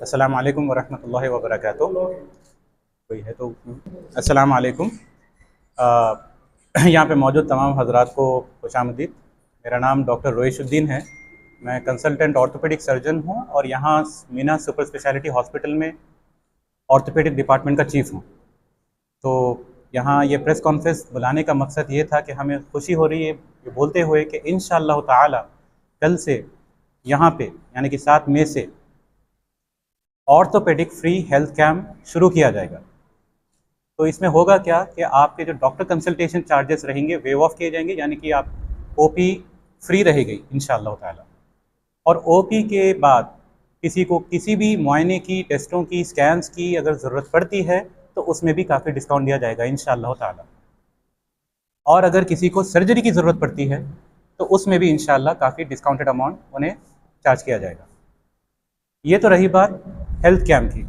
अस्सलामु अलैकुम वरहमतुल्लाहि वबरकातुहू। कोई है तो अस्सलामु अलैकुम। यहाँ पे मौजूद तमाम हजरात को खुशामदीद। मेरा नाम डॉक्टर रोइशुद्दीन है। मैं कंसल्टेंट ऑर्थोपेडिक सर्जन हूँ और यहाँ मीना सुपर स्पेशलिटी हॉस्पिटल में ऑर्थोपेडिक डिपार्टमेंट का चीफ़ हूँ। तो यहाँ ये प्रेस कॉन्फ्रेंस बुलाने का मकसद ये था कि हमें खुशी हो रही है ये बोलते हुए कि इंशाअल्लाह ताला कल से यहाँ पे यानी कि 7 मई से ऑर्थोपेडिक फ्री हेल्थ कैंप शुरू किया जाएगा। तो इसमें होगा क्या कि आपके जो डॉक्टर कंसल्टेशन चार्जेस रहेंगे वेव ऑफ किए जाएंगे, यानी कि आप ओपी फ्री रहेगी इंशाअल्लाह ताला। और ओपी के बाद किसी को किसी भी मुआयने की, टेस्टों की, स्कैन्स की अगर ज़रूरत पड़ती है तो उसमें भी काफ़ी डिस्काउंट दिया जाएगा इंशाअल्लाह ताला। और अगर किसी को सर्जरी की ज़रूरत पड़ती है तो उसमें भी इंशाअल्लाह काफ़ी डिस्काउंटेड अमाउंट उन्हें चार्ज किया जाएगा। ये तो रही बात हेल्थ कैंप की।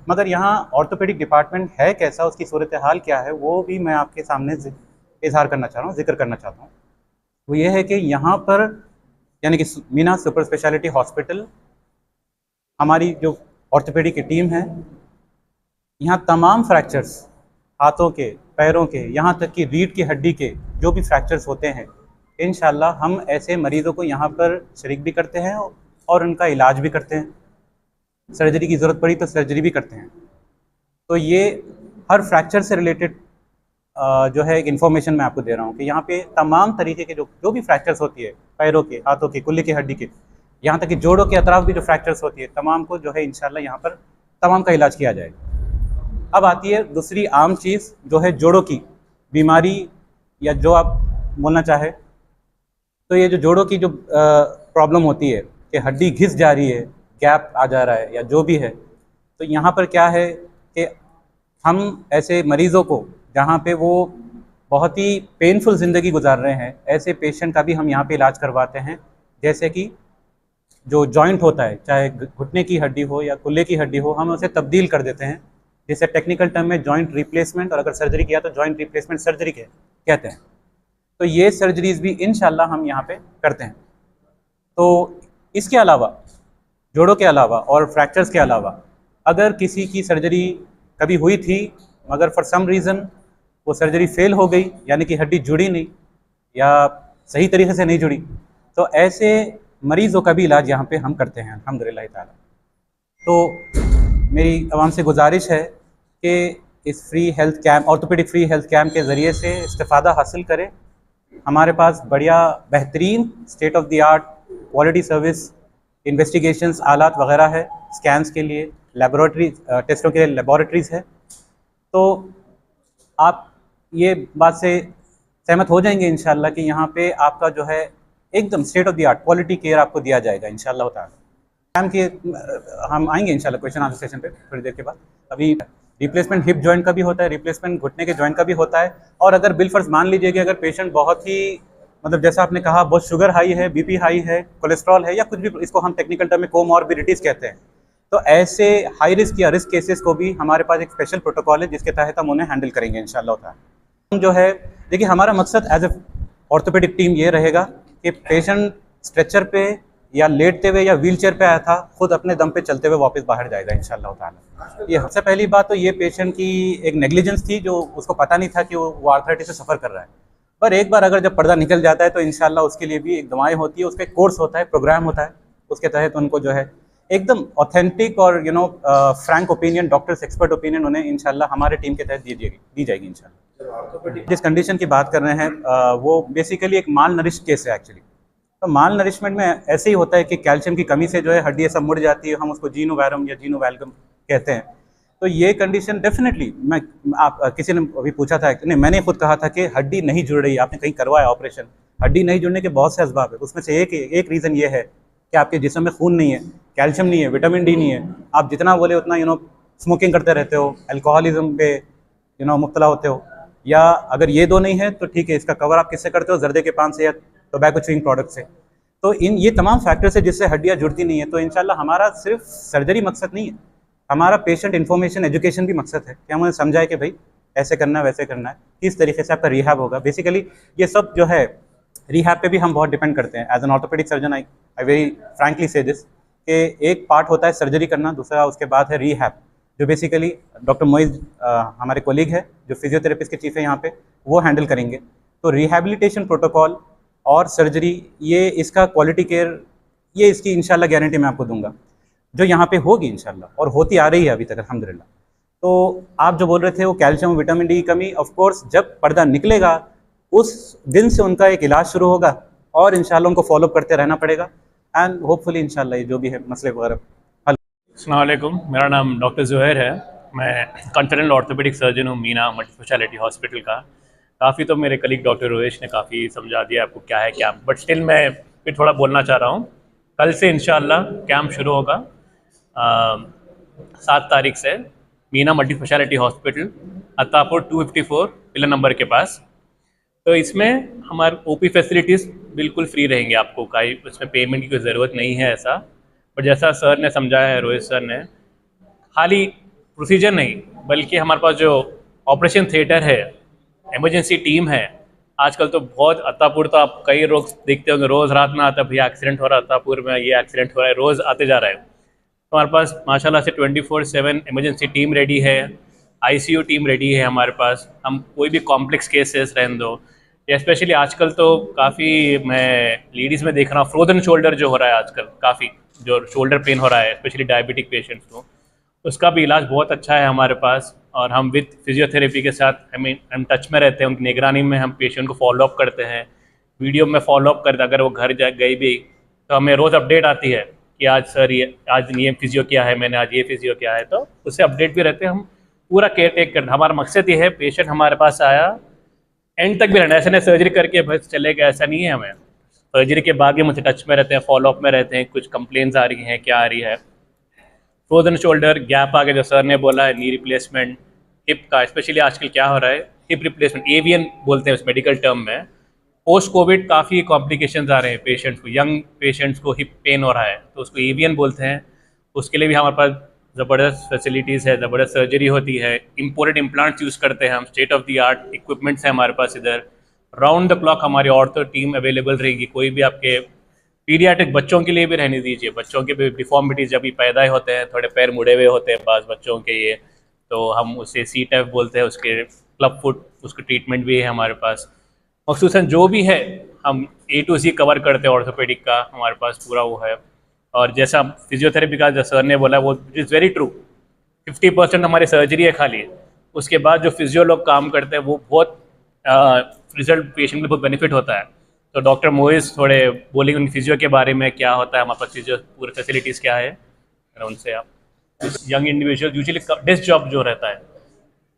मगर यहाँ ऑर्थोपेडिक डिपार्टमेंट है कैसा, उसकी सूरत हाल क्या है, वो भी मैं आपके सामने इजहार करना चाह रहा हूँ, जिक्र करना चाहता हूँ। वो ये है कि यहाँ पर यानी कि मीना सुपर स्पेशलिटी हॉस्पिटल, हमारी जो ऑर्थोपेडिक की टीम है, यहाँ तमाम फ्रैक्चर्स, हाथों के, पैरों के, यहाँ तक कि रीढ़ की हड्डी के जो भी फ्रैक्चर्स होते हैं, इंशाल्लाह हम ऐसे मरीज़ों को यहाँ पर शरीक भी करते हैं और उनका इलाज भी करते हैं। सर्जरी की ज़रूरत पड़ी तो सर्जरी भी करते हैं। तो ये हर फ्रैक्चर से रिलेटेड जो है एक इन्फॉर्मेशन मैं आपको दे रहा हूँ कि यहाँ पे तमाम तरीके के जो भी फ्रैक्चर्स होती है, पैरों के, हाथों के, कुल्ले की हड्डी के, यहाँ तक कि जोड़ों के अतराफ भी जो फ्रैक्चर्स होती है, तमाम को जो है इंशाल्लाह यहाँ पर तमाम का इलाज किया जाएगा। अब आती है दूसरी आम चीज़ जो है जोड़ों की बीमारी, या जो आप बोलना चाहे तो ये जो जोड़ों की जो प्रॉब्लम होती है कि हड्डी घिस जा रही है, गैप आ जा रहा है या जो भी है, तो यहाँ पर क्या है कि हम ऐसे मरीज़ों को जहाँ पे वो बहुत ही पेनफुल ज़िंदगी गुजार रहे हैं, ऐसे पेशेंट का भी हम यहाँ पे इलाज करवाते हैं। जैसे कि जो जॉइंट होता है, चाहे घुटने की हड्डी हो या कुल्ले की हड्डी हो, हम उसे तब्दील कर देते हैं, जिसे टेक्निकल टर्म में जॉइंट रिप्लेसमेंट, और अगर सर्जरी किया तो जॉइंट रिप्लेसमेंट सर्जरी कहते हैं। तो ये सर्जरीज़ भी इंशाल्लाह हम यहाँ पे करते हैं। तो इसके अलावा, जोड़ों के अलावा और फ्रैक्चर्स के अलावा, अगर किसी की सर्जरी कभी हुई थी मगर फॉर सम रीज़न वो सर्जरी फेल हो गई, यानी कि हड्डी जुड़ी नहीं या सही तरीके से नहीं जुड़ी, तो ऐसे मरीज़ों का भी इलाज यहाँ पे हम करते हैं अल्हम्दुलिल्लाह ताला। तो मेरी आवाम से गुजारिश है कि इस free health camp, orthopaedic free health camp के ज़रिए से इस्तिफ़ादा हासिल करें। हमारे पास बढ़िया बेहतरीन state of the art quality service, investigations, आलात वगैरह है, स्कैन्स के लिए, लेबोरेटरी टेस्टों के लिए लेबोरेटरीज़ है। तो आप ये बात से सहमत हो जाएंगे इंशाल्लाह कि यहाँ पे आपका जो है एकदम state of the art quality care आपको दिया जाएगा इंशाल्लाह ताला। कैंप के हम आएंगे इंशाल्लाह क्वेश्चन आंसर सेशन पे थोड़ी देर के बाद। अभी रिप्लेसमेंट हिप जॉइंट का भी होता है, रिप्लेसमेंट घुटने के जॉइंट का भी होता है। और अगर बिलफर्ज मान लीजिए कि अगर पेशेंट बहुत ही मतलब जैसा आपने कहा बहुत शुगर हाई है, बीपी हाई है, कोलेस्ट्रॉल है, या कुछ भी, इसको हम टेक्निकल टर्म में कोमॉर्बिडिटीज़ कहते हैं, तो ऐसे हाई रिस्क या रिस्क केसेस को भी हमारे पास एक स्पेशल प्रोटोकॉल है जिसके तहत हम उन्हें हैंडल करेंगे इंशाल्लाह ताला। हम जो है देखिए, हमारा मकसद एज ए ऑर्थोपेडिक टीम ये रहेगा कि पेशेंट स्ट्रेचर पे या लेटते हुए या व्हील चेयर पे आया था, खुद अपने दम पे चलते हुए वापस बाहर जाएगा इंशाल्लाह ताला। ये सबसे पहली बात तो ये पेशेंट की एक नेग्लिजेंस थी, जो उसको पता नहीं था कि वो आर्थराइटिस से सफ़र कर रहा है। पर एक बार अगर जब पर्दा निकल जाता है तो इंशाल्लाह उसके लिए भी एक दवाएं होती है, उसका एक कोर्स होता है, प्रोग्राम होता है, उसके तहत उनको जो है एकदम ऑथेंटिक और Frank opinion, doctors expert opinion उन्हें इंशाल्लाह हमारे टीम के तहत दी जाएगी इंशाल्लाह। जिस कंडीशन की बात कर रहे हैं वो बेसिकली एक माल नरिश केस है एक्चुअली। तो माल नरिशमेंट में ऐसे ही होता है कि कैल्शियम की कमी से जो है हड्डी सब मुड़ जाती है, हम उसको जीनो वैरम या जीनो वैल्गम कहते हैं। तो ये कंडीशन डेफिनेटली, आप किसी ने अभी पूछा था, नहीं मैंने खुद कहा था कि हड्डी नहीं जुड़ रही, आपने कहीं करवाया ऑपरेशन, हड्डी नहीं जुड़ने के बहुत से असबाब है। उसमें से एक रीज़न ये है कि आपके जिस्म में खून नहीं है, कैल्शियम नहीं है, विटामिन डी नहीं है, आप जितना बोले उतना स्मोकिंग करते रहते हो, अल्कोहलिज्म पे मुब्तला होते हो, या अगर ये दो नहीं है तो ठीक है, इसका कवर आप किससे करते हो, जर्दे के पान से या टोबैको च्यूइंग प्रोडक्ट से। तो ये तमाम फैक्टर्स है जिससे हड्डियाँ जुड़ती नहीं है। तो इंशाल्लाह हमारा सिर्फ सर्जरी मकसद नहीं है, हमारा पेशेंट इन्फॉर्मेशन, एजुकेशन भी मकसद है कि हम उन्हें समझाए कि भाई ऐसे करना है, वैसे करना है, किस तरीके से आपका रिहैब होगा। बेसिकली ये सब जो है रिहैब पे भी हम बहुत डिपेंड करते हैं। As an orthopedic surgeon I very frankly say this कि एक पार्ट होता है सर्जरी करना, दूसरा उसके बाद है रीहैब, जो बेसिकली डॉक्टर मोइज हमारे कोलीग है जो फिजियोथेरेपिस्ट के चीफ है यहाँ पे, वो हैंडल करेंगे। तो रिहैबिलिटेशन प्रोटोकॉल और सर्जरी, ये इसका क्वालिटी केयर, ये इसकी इंशाल्लाह गारंटी मैं आपको दूंगा जो यहाँ पे होगी इंशाल्लाह, और होती आ रही है अभी तक अल्हम्दुलिल्लाह। तो आप जो बोल रहे थे वो कैल्शियम और विटामिन डी की कमी, ऑफ कोर्स जब पर्दा निकलेगा उस दिन से उनका एक इलाज शुरू होगा और इंशाल्लाह उनको फॉलोअप करते रहना पड़ेगा, एंड होपफुली इंशाल्लाह ये जो भी है मसले वगैरह हल। अस्सलाम वालेकुम, मेरा नाम डॉक्टर ज़ुहैर है। मैं कंसल्टेंट ऑर्थोपेडिक सर्जन हूँ मीना मल्टी स्पेशलिटी हॉस्पिटल का। काफ़ी तो मेरे कलीग डॉक्टर रोवेश ने काफ़ी समझा दिया आपको क्या है क्या, बट स्टिल मैं फिर थोड़ा बोलना चाह रहा हूँ। कल से इंशाल्लाह कैंप शुरू होगा 7 तारीख से Meena multi speciality hospital Attapur 254 pillar number के पास। तो इसमें हमारे ओपी फैसिलिटीज़ बिल्कुल फ्री रहेंगे, आपको कहीं उसमें पेमेंट की कोई ज़रूरत नहीं है ऐसा। पर जैसा सर ने समझाया है, रोहित सर ने, खाली प्रोसीजर नहीं बल्कि हमारे पास जो ऑपरेशन थिएटर है, इमरजेंसी टीम है। आजकल तो बहुत अत्तापुर तो आप कई लोग देखते होंगे, रोज़ रात में आता है भैया एक्सीडेंट हो रहा है अत्तापुर में, ये एक्सीडेंट हो रहा है, रोज़ आते जा रहा है। तो हमारे पास माशाल्लाह से 24/7 इमरजेंसी टीम रेडी है, आईसीयू टीम रेडी है हमारे पास। हम कोई भी कॉम्प्लेक्स केसेस रहने दो, स्पेशली आजकल तो काफ़ी मैं लेडीज़ में देख रहा हूँ फ्रोजन शोल्डर जो हो रहा है आजकल, काफ़ी जो शोल्डर पेन हो रहा है स्पेशली डायबिटिक पेशेंट्स को, उसका भी इलाज बहुत अच्छा है हमारे पास। और हम विद फिजियोथेरेपी के साथ हम टच में रहते हैं, उनकी निगरानी में हम पेशेंट को फॉलोअप करते हैं, वीडियो में फॉलोअप करते हैं। अगर वो घर जा गई भी तो हमें रोज़ अपडेट आती है कि आज सर ये फिजियो किया है मैंने, आज ये फिजियो किया है, तो उससे अपडेट भी रहते हैं। हम पूरा केयर टेक करते हैं। हमारा मकसद ये है पेशेंट हमारे पास आया एंड तक भी रहना, ऐसे नहीं सर्जरी करके बस चले गए, ऐसा नहीं है। हमें सर्जरी के बाद भी मुझसे टच में रहते हैं, फॉलोअप में रहते हैं, कुछ कंप्लेंट्स आ रही हैं, क्या आ रही है। फ्रोजन शोल्डर गैप आ गया जो सर ने बोला है, नी रिप्लेसमेंट, हिप का स्पेशली आजकल क्या हो रहा है, हिप रिप्लेसमेंट, एवीएन बोलते हैं उस मेडिकल टर्म में। पोस्ट कोविड काफ़ी कॉम्प्लिकेशंस आ रहे हैं पेशेंट्स को, यंग पेशेंट्स को हिप पेन हो रहा है तो उसको एवीएन बोलते हैं। उसके लिए भी हमारे पास ज़बरदस्त फैसिलिटीज़ है, ज़बरदस्त सर्जरी होती है, इम्पोर्टेड इम्प्लांट्स यूज़ करते हैं हम, state of the art equipments हैं हमारे पास इधर। राउंड द क्लॉक हमारी ऑर्थो टीम अवेलेबल रहेगी। कोई भी आपके पीडियाट्रिक बच्चों के लिए भी रहने दीजिए, बच्चों के भी डिफॉर्मिटीज़ जब भी पैदा होते हैं, थोड़े पैर मुड़े हुए होते हैं बाज़ बच्चों के, ये तो हम उसे CTEPH बोलते हैं, उसके क्लब फुट, उसका ट्रीटमेंट भी है हमारे पास। मखसूसन जो भी है हम A to Z कवर करते हैं, ऑर्थोपेडिक का हमारे पास पूरा वो है। और जैसा फिजियोथेरेपी का जो सर ने बोला वो इज़ वेरी ट्रू, 50% हमारी सर्जरी है खाली, उसके बाद जो फिजियो लोग काम करते हैं वो बहुत रिजल्ट पेशेंट में बहुत बेनिफिट होता है। तो डॉक्टर मोइज थोड़े बोलेंगे उन फिजियो के बारे में, क्या होता है हमारे पास फिजियो पूरे फैसिलिटीज़ क्या है, उनसे आप। Young individual usually desk job जो रहता है,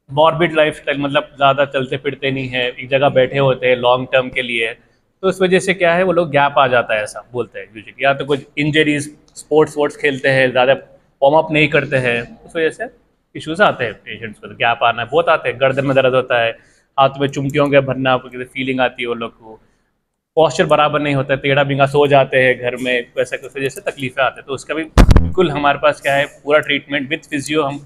मॉर्बिड लाइफ स्टाइल, मतलब ज़्यादा चलते फिरते नहीं है, एक जगह बैठे होते हैं लॉन्ग टर्म के लिए, तो उस वजह से क्या है वो लोग गैप आ जाता है ऐसा बोलते हैं यूजुअली, या तो कुछ इंजरीज, स्पोर्ट्स खेलते हैं, ज़्यादा वार्म अप नहीं करते हैं, उस वजह से इश्यूज़ आते हैं पेशेंट्स को। तो गैप आना बहुत आते हैं, गर्दन में दर्द होता है, हाथ में चुमटियों के भरना, फीलिंग आती है वो लोग को, पॉस्चर बराबर नहीं होता है, टेढ़ा बिंगा सो जाते हैं घर में, वैसा कुछ वजह से तकलीफें आते हैं। तो उसका भी बिल्कुल हमारे पास क्या है पूरा ट्रीटमेंट विद फिजियो हम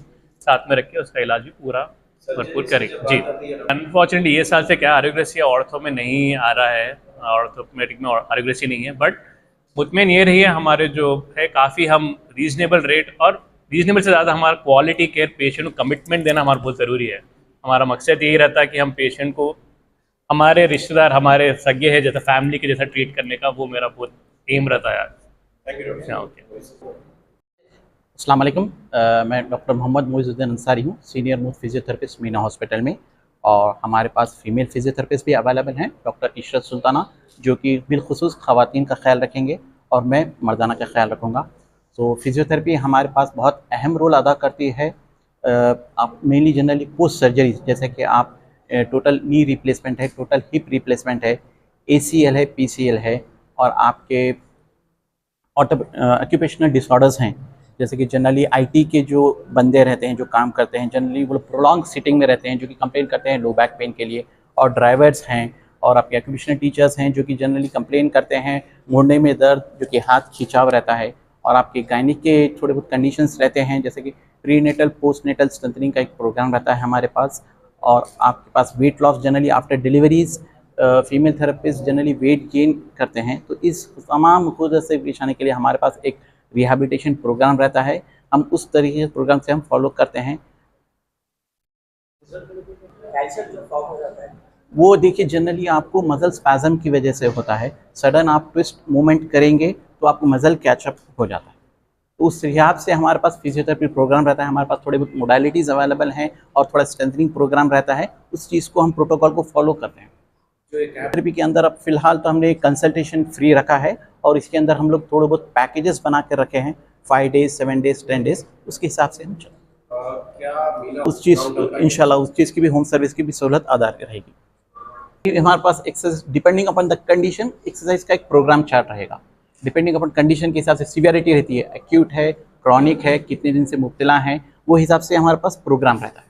साथ में रख के उसका इलाज भी पूरा भरपूर करेंगे जी। अनफॉर्चुनेटली ये साल से क्या आरोग्यश्री ऑर्थो में नहीं आ रहा है, ऑर्थोपेडिक में आरोग्यश्री नहीं है, बट मुतमईन ये रही है हमारे जो है काफ़ी हम रीजनेबल रेट, और रीजनेबल से ज़्यादा हमारा क्वालिटी केयर, पेशेंट को कमिटमेंट देना हमारा बहुत ज़रूरी है। हमारा मकसद यही रहता है कि हम पेशेंट को हमारे रिश्तेदार, हमारे सगे हैं जैसा फैमिली के जैसा ट्रीट करने का, वो मेरा बहुत एम रहता है यार। अस्सलाम वालेकुम, मैं डॉक्टर मोहम्मद मोइज़ुद्दीन अंसारी हूँ, senior most physiotherapist Meena hospital में। और हमारे पास फीमेल फिजियोथेरेपिस्ट भी अवेलेबल हैं, डॉक्टर इशरत सुल्ताना, जो कि बिलखुसूस ख़वातीन का ख्याल रखेंगे और मैं मर्दाना का ख्याल रखूँगा। तो फिजियोथेरेपी हमारे पास बहुत अहम रोल अदा करती है। आप मेनली जनरली पोस्ट सर्जरी, जैसे कि आप टोटल नी रिप्लेसमेंट है, टोटल हिप रिप्लेसमेंट है, ACL है, PCL है, और आपके ऑक्यूपेशनल डिसऑर्डर्स हैं, जैसे कि जनरली IT के जो बंदे रहते हैं, जो काम करते हैं, जनरली वो प्रोलॉन्ग सिटिंग में रहते हैं, जो कि कंप्लेन करते हैं लो बैक पेन के लिए, और ड्राइवर्स हैं, और आपके ऑक्यूपेशनल टीचर्स हैं जो कि जनरली कंप्लेन करते हैं मुड़ने में दर्द, जो कि हाथ खिंचाव रहता है, और आपके गायनिक के थोड़े बहुत कंडीशंस रहते हैं, जैसे कि प्रीनेटल पोस्टनेटल स्ट्रेंथनिंग का एक प्रोग्राम रहता है हमारे पास, और आपके पास weight loss generally after deliveries, female therapist generally weight gain करते हैं, तो इस तमाम खुद से परेशानी के लिए हमारे पास एक रिहैबिलिटेशन प्रोग्राम रहता है। हम उस तरीके के प्रोग्राम से हम फॉलो करते हैं। वो देखिए जनरली आपको मसल स्पैज़म की वजह से होता है। सडन आप ट्विस्ट मूवमेंट करेंगे तो आपको मसल कैचअप हो जाता है। तो उस हिसाब से हमारे पास फिजियोथेरेपी प्रोग्राम रहता है, हमारे पास थोड़े बहुत मोडालिटीज़ अवेलेबल हैं और थोड़ा स्ट्रेंथनिंग प्रोग्राम रहता है। उस चीज़ को हम प्रोटोकॉल को फॉलो करते हैं। थेरेपी के अंदर अब फिलहाल तो हमने एक कंसल्टेशन फ्री रखा है और इसके अंदर हम लोग थोड़े बहुत पैकेजेस बना के रखे हैं, 5 डेज़, 7 डेज़, 10 डेज़, उसके हिसाब से हम चलते हैं। उस चीज़ इंशाल्लाह उस चीज़ की भी होम सर्विस की भी सहूलत अदा रहेगी। हमारे पास exercise depending upon the condition exercise का एक प्रोग्राम चार्ट रहेगा। डिपेंडिंग अपॉन कंडीशन के हिसाब से सीवियरिटी रहती है, एक्यूट है, क्रॉनिक है, कितने दिन से मुब्तला हैं, वो हिसाब से हमारे पास प्रोग्राम रहता है।